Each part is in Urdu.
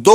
2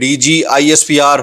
DGISPR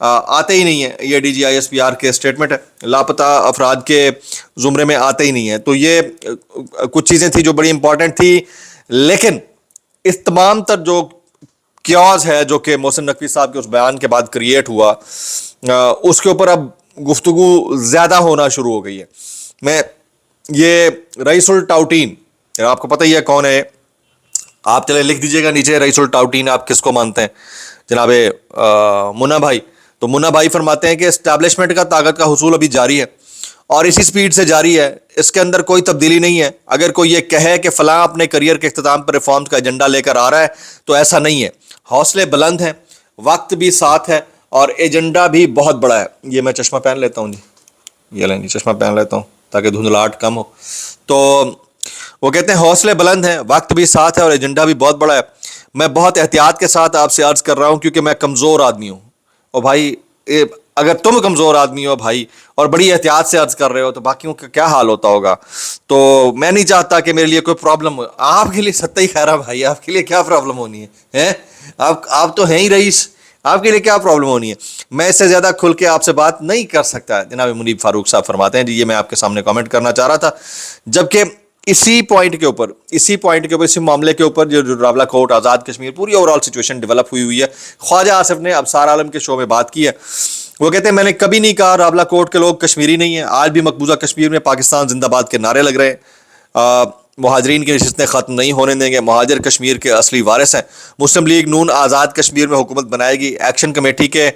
آتے ہی نہیں ہیں. یہ DGISPR کے اسٹیٹمنٹ ہے, لاپتہ افراد کے زمرے میں آتے ہی نہیں ہیں. تو یہ کچھ چیزیں تھیں جو بڑی امپورٹنٹ تھی, لیکن اس تمام تر جو کیوز ہے جو کہ محسن نقوی صاحب کے اس بیان کے بعد کریٹ ہوا, اس کے اوپر اب گفتگو زیادہ ہونا شروع ہو گئی ہے. میں یہ رئیس الٹاؤٹین, آپ کو پتہ ہی ہے کون ہے, آپ چلے لکھ دیجئے گا نیچے رئیس الٹاؤٹین آپ کس کو مانتے ہیں, جناب منا بھائی. تو منا بھائی فرماتے ہیں کہ اسٹیبلشمنٹ کا طاقت کا حصول ابھی جاری ہے اور اسی سپیڈ سے جاری ہے, اس کے اندر کوئی تبدیلی نہیں ہے. اگر کوئی یہ کہے کہ فلاں اپنے کریئر کے اختتام پر ریفارمز کا ایجنڈا لے کر آ رہا ہے تو ایسا نہیں ہے. حوصلے بلند ہیں, وقت بھی ساتھ ہے اور ایجنڈا بھی بہت بڑا ہے. یہ میں چشمہ پہن لیتا ہوں جی, یہ لیں جی چشمہ پہن لیتا ہوں تاکہ دھندلاہٹ کم ہو. تو وہ کہتے ہیں حوصلے بلند ہیں, وقت بھی ساتھ ہے اور ایجنڈا بھی بہت بڑا ہے. میں بہت احتیاط کے ساتھ آپ سے عرض کر رہا ہوں کیونکہ میں کمزور آدمی ہوں. اور بھائی اگر تم کمزور آدمی ہو بھائی اور بڑی احتیاط سے عرض کر رہے ہو تو باقیوں کا کیا حال ہوتا ہوگا. تو میں نہیں چاہتا کہ میرے لیے کوئی پرابلم ہو. آپ کے لیے ستہ ہی خیرہ بھائی, آپ کے لیے کیا پرابلم ہونی ہے, آپ تو ہیں ہی رئیس, آپ کے لیے کیا پرابلم ہونی ہے. میں اس سے زیادہ کھل کے آپ سے بات نہیں کر سکتا. جناب منیب فاروق صاحب فرماتے ہیں جی, یہ میں آپ کے سامنے کامنٹ کرنا چاہ رہا تھا. جبکہ اسی پوائنٹ کے اوپر اسی معاملے کے اوپر جو راولہ کوٹ, آزاد کشمیر, پوری اوور آل سچویشن ڈیولپ ہوئی ہے. خواجہ آصف نے ابصار عالم کے شو میں بات کی ہے. وہ کہتے ہیں میں نے کبھی نہیں کہا راولہ کوٹ کے لوگ کشمیری نہیں ہیں. آج بھی مقبوضہ کشمیر میں پاکستان زندہ باد کے نعرے لگ رہے ہیں. مہاجرین کی نشستیں ختم نہیں ہونے دیں گے. مہاجر کشمیر کے اصلی وارث ہیں. مسلم لیگ نون آزاد کشمیر میں حکومت بنائے گی. ایکشن کمیٹی کے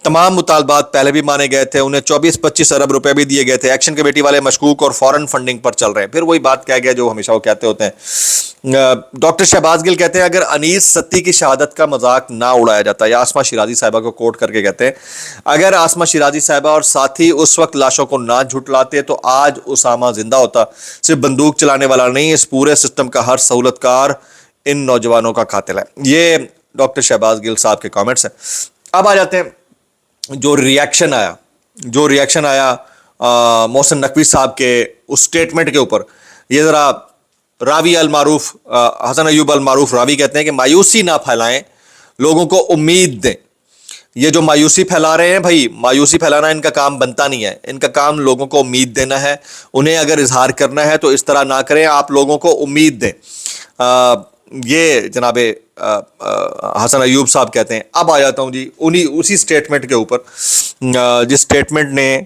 تمام مطالبات پہلے بھی مانے گئے تھے, انہیں 24-25 ارب روپے بھی دیے گئے تھے. ایکشن کمیٹی والے مشکوک اور فورن فنڈنگ پر چل رہے ہیں. پھر وہی بات کہہ گیا جو ہمیشہ وہ کہتے ہوتے ہیں. ڈاکٹر شہباز گل کہتے ہیں اگر انیس ستی کی شہادت کا مذاق نہ اڑایا جاتا, یا آسمہ شیرازی صاحبہ کو کوٹ کر کے کہتے ہیں اگر آسمہ شیرازی صاحبہ اور ساتھی اس وقت لاشوں کو نہ جھٹلاتے تو آج اسامہ زندہ ہوتا. صرف بندوق چلانے والا نہیں, اس پورے سسٹم کا ہر سہولت کار ان نوجوانوں کا قاتل ہے. یہ ڈاکٹر شہباز گل صاحب کے کامنٹس ہیں. اب آ جاتے ہیں جو ریاکشن آیا محسن نقوی صاحب کے اس سٹیٹمنٹ کے اوپر. یہ ذرا راوی المعروف حسن ایوب المعروف راوی کہتے ہیں کہ مایوسی نہ پھیلائیں, لوگوں کو امید دیں. یہ جو مایوسی پھیلا رہے ہیں بھائی, مایوسی پھیلانا ان کا کام بنتا نہیں ہے. ان کا کام لوگوں کو امید دینا ہے. انہیں اگر اظہار کرنا ہے تو اس طرح نہ کریں, آپ لوگوں کو امید دیں. یہ جناب حسن ایوب صاحب کہتے ہیں. اب آ جاتا ہوں جی اسی سٹیٹمنٹ کے اوپر, جس سٹیٹمنٹ نے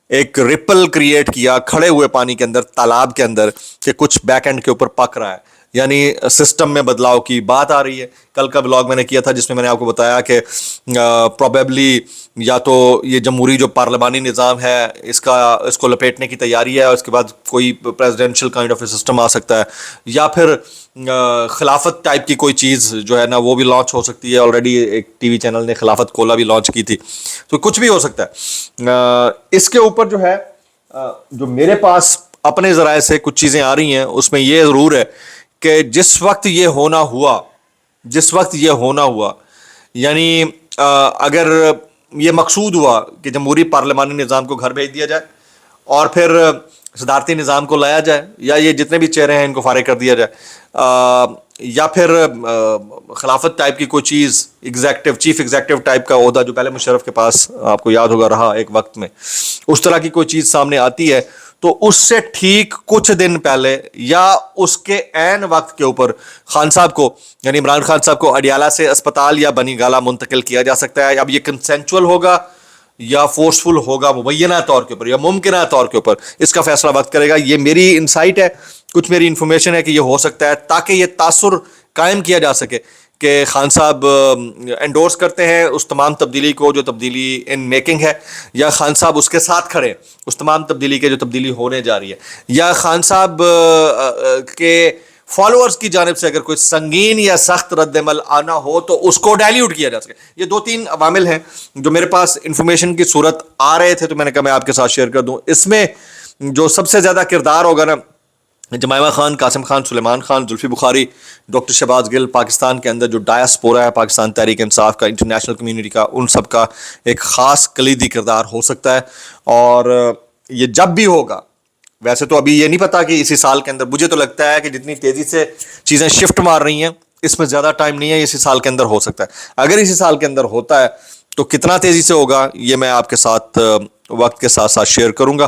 ایک ریپل کریٹ کیا کھڑے ہوئے پانی کے اندر, تالاب کے اندر, کہ کچھ بیک اینڈ کے اوپر پک رہا ہے, یعنی سسٹم میں بدلاؤ کی بات آ رہی ہے. کل کا بلاگ میں نے کیا تھا جس میں نے آپ کو بتایا کہ پروبیبلی یا تو یہ جمہوری جو پارلیمانی نظام ہے اس کو لپیٹنے کی تیاری ہے اور اس کے بعد کوئی presidential kind of a system آ سکتا ہے, یا پھر خلافت ٹائپ کی کوئی چیز جو ہے نا وہ بھی لانچ ہو سکتی ہے. آلریڈی ایک ٹی وی چینل نے خلافت کولا بھی لانچ کی تھی, تو کچھ بھی ہو سکتا ہے. اس کے اوپر جو ہے جو میرے پاس اپنے ذرائع سے کچھ چیزیں آ رہی ہیں, اس میں یہ ضرور ہے کہ جس وقت یہ ہونا ہوا یعنی اگر یہ مقصود ہوا کہ جمہوری پارلیمانی نظام کو گھر بھیج دیا جائے اور پھر صدارتی نظام کو لایا جائے, یا یہ جتنے بھی چہرے ہیں ان کو فارغ کر دیا جائے, یا پھر خلافت ٹائپ کی کوئی چیز, چیف ایگزیکٹو ٹائپ کا عہدہ جو پہلے مشرف کے پاس آپ کو یاد ہوگا رہا ایک وقت میں, اس طرح کی کوئی چیز سامنے آتی ہے تو اس سے ٹھیک کچھ دن پہلے یا اس کے عین وقت کے اوپر خان صاحب کو, یعنی عمران خان صاحب کو اڈیالہ سے اسپتال یا بنی گالہ منتقل کیا جا سکتا ہے. اب یہ کنسینچول ہوگا یا فورسفل ہوگا مبینہ طور کے اوپر یا ممکنہ طور کے اوپر, اس کا فیصلہ وقت کرے گا. یہ میری انسائٹ ہے, کچھ میری انفارمیشن ہے کہ یہ ہو سکتا ہے تاکہ یہ تاثر قائم کیا جا سکے کہ خان صاحب انڈورس کرتے ہیں اس تمام تبدیلی کو جو تبدیلی ان میکنگ ہے, یا خان صاحب اس کے ساتھ کھڑے اس تمام تبدیلی کے جو تبدیلی ہونے جا رہی ہے, یا خان صاحب کے فالوورز کی جانب سے اگر کوئی سنگین یا سخت رد عمل آنا ہو تو اس کو ڈائلیوٹ کیا جا سکے. یہ 2-3 عوامل ہیں جو میرے پاس انفارمیشن کی صورت آ رہے تھے, تو میں نے کہا میں آپ کے ساتھ شیئر کر دوں. اس میں جو سب سے زیادہ کردار ہوگا نا, جمائمہ خان, قاسم خان, سلیمان خان, زلفی بخاری, ڈاکٹر شہباز گل, پاکستان کے اندر جو ڈایاسپورا ہے پاکستان تحریک انصاف کا, انٹرنیشنل کمیونٹی کا, ان سب کا ایک خاص کلیدی کردار ہو سکتا ہے. اور یہ جب بھی ہوگا, ویسے تو ابھی یہ نہیں پتا کہ اسی سال کے اندر, مجھے تو لگتا ہے کہ جتنی تیزی سے چیزیں شفٹ مار رہی ہیں اس میں زیادہ ٹائم نہیں ہے, اسی سال کے اندر ہو سکتا ہے. اگر اسی سال کے اندر ہوتا ہے تو کتنا تیزی سے ہوگا یہ میں آپ کے ساتھ وقت کے ساتھ ساتھ شیئر کروں گا.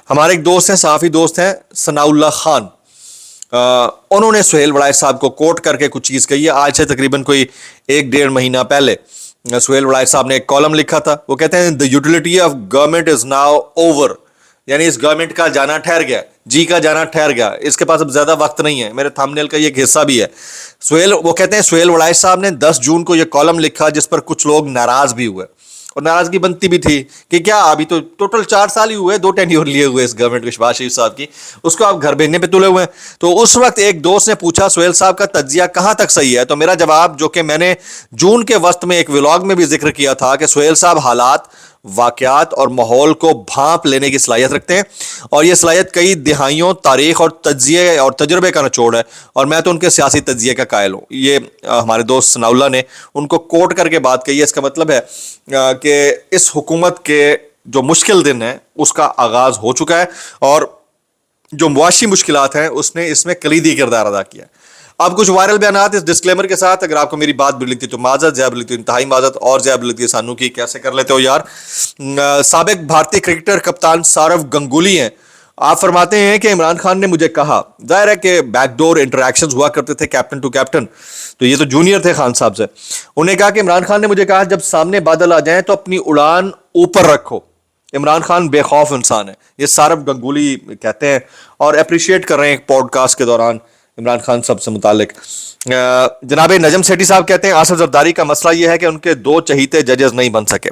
ہمارے ایک دوست ہیں, صحافی دوست ہیں, ثناء اللہ خان, انہوں نے سہیل وڑائچ صاحب کو کوٹ کر کے کچھ چیز کہی ہے. آج سے تقریباً کوئی 1-1.5 مہینہ پہلے سہیل وڑائچ صاحب نے ایک کالم لکھا تھا. وہ کہتے ہیں the utility of government is now over, یعنی اس گورنمنٹ کا جانا ٹھہر گیا, جی کا جانا ٹھہر گیا, اس کے پاس اب زیادہ وقت نہیں ہے. میرے تھمب نیل کا یہ ایک حصہ بھی ہے. وہ کہتے ہیں سہیل وڑائچ صاحب نے 10 جون کو یہ کالم لکھا جس پر کچھ لوگ ناراض بھی ہوئے, اور ناراضگی بنتی بھی تھی کہ کیا ابھی تو ٹوٹل 4 سال ہی ہوئے, 2 ٹینیور لیے ہوئے اس گورنمنٹ کو, شہباز شریف صاحب کی, اس کو آپ گھر بھیجنے پہ تلے ہوئے ہیں. تو اس وقت ایک دوست نے پوچھا سہیل صاحب کا تجزیہ کہاں تک صحیح ہے, تو میرا جواب, جو کہ میں نے جون کے وسط میں ایک ولاگ میں بھی ذکر کیا تھا, کہ سہیل صاحب حالات, واقعات اور ماحول کو بھانپ لینے کی صلاحیت رکھتے ہیں, اور یہ صلاحیت کئی دہائیوں تاریخ اور تجزیے اور تجربے کا نچوڑ ہے, اور میں تو ان کے سیاسی تجزیے کا قائل ہوں. یہ ہمارے دوست ثناء اللہ نے ان کو کوٹ کر کے بات کہی ہے. اس کا مطلب ہے کہ اس حکومت کے جو مشکل دن ہیں اس کا آغاز ہو چکا ہے, اور جو معاشی مشکلات ہیں اس میں کلیدی کردار ادا کیا ہے. اب کچھ وائرل بیانات اس ڈسکلیمر کے ساتھ, اگر آپ کو میری بات بھی لگتی تو معذرت, زیادہ لگتی انتہائی معذرت, اور زیادہ لگتی ہے سانو کی, کیسے کر لیتے ہو یار. سابق بھارتی کرکٹر کپتان سورو گنگولی ہیں, آپ فرماتے ہیں کہ عمران خان نے مجھے کہا, ظاہر ہے کہ بیک ڈور انٹریکشنز ہوا کرتے تھے کیپٹن ٹو کیپٹن, تو یہ تو جونیئر تھے خان صاحب سے. انہیں کہا کہ عمران خان نے مجھے کہا جب سامنے بادل آ جائیں تو اپنی اڑان اوپر رکھو. عمران خان بے خوف انسان ہے, یہ سورو گنگولی کہتے ہیں, اور اپریشیٹ کر رہے ہیں ایک پوڈ کاسٹ کے دوران عمران خان صاحب سے متعلق. جناب نجم سیٹھی صاحب کہتے ہیں آصف زرداری کا مسئلہ یہ ہے کہ ان کے 2 چہیتے ججز نہیں بن سکے,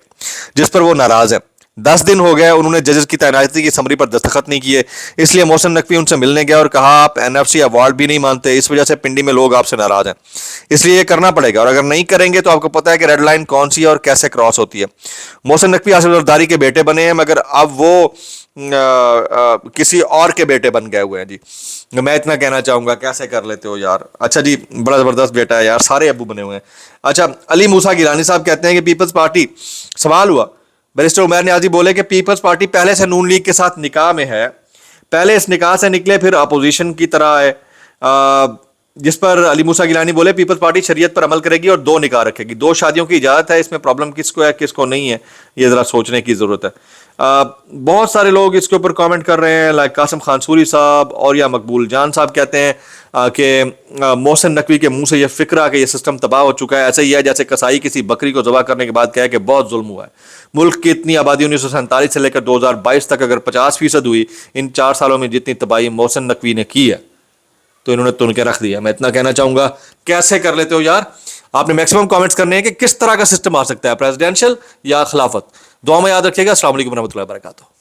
جس پر وہ ناراض ہیں. 10 دن ہو گئے انہوں نے ججز کی تعیناتی کی سمری پر دستخط نہیں کیے, اس لیے محسن نقوی ان سے ملنے گیا اور کہا آپ NFC ایوارڈ بھی نہیں مانتے, اس وجہ سے پنڈی میں لوگ آپ سے ناراض ہیں, اس لیے یہ کرنا پڑے گا, اور اگر نہیں کریں گے تو آپ کو پتہ ہے کہ ریڈ لائن کون سی ہے اور کیسے کراس ہوتی ہے. محسن نقوی آصف زرداری کے بیٹے بنے ہیں, مگر اب وہ کسی اور کے بیٹے بن گئے ہوئے ہیں. جی میں اتنا کہنا چاہوں گا, کیسے کر لیتے ہو یار. اچھا جی, بڑا زبردست بیٹا ہے یار, سارے ابو بنے ہوئے ہیں. اچھا, علی موسیٰ گیلانی صاحب کہتے ہیں کہ پیپلز پارٹی, سوال ہوا, بیرسٹر عمیر نیازی بولے کہ پیپلز پارٹی پہلے سے نون لیگ کے ساتھ نکاح میں ہے, پہلے اس نکاح سے نکلے پھر اپوزیشن کی طرح ہے, جس پر علی موسیٰ گیلانی بولے پیپلز پارٹی شریعت پر عمل کرے گی اور 2 نکاح رکھے گی, 2 شادیوں کی اجازت ہے, اس میں پرابلم کس کو ہے کس کو نہیں ہے, یہ ذرا سوچنے کی ضرورت ہے. بہت سارے لوگ اس کے اوپر کامنٹ کر رہے ہیں, لائک قاسم خان سوری صاحب اور یا مقبول جان صاحب کہتے ہیں کہ محسن نقوی کے منہ سے یہ فکر آ کہ یہ سسٹم تباہ ہو چکا ہے, ایسے ہی ہے جیسے کسائی کسی بکری کو ذبح کرنے کے بعد کہے کہ بہت ظلم ہوا ہے. ملک کی اتنی آبادی 1947 سے لے کر 2022 تک اگر 50% ہوئی, ان 4 سالوں میں جتنی تباہی محسن نقوی نے کی ہے تو انہوں نے تن کے رکھ دیا. میں اتنا کہنا چاہوں گا, کیسے کر لیتے ہو یار. آپ نے میکسیمم کامنٹس کرنے ہیں کہ کس طرح کا سسٹم آ سکتا ہے, پریزیڈینشل یا خلافت. دعا میں یاد رکھیے گا. السلام علیکم ورحمۃ اللہ وبرکاتہ.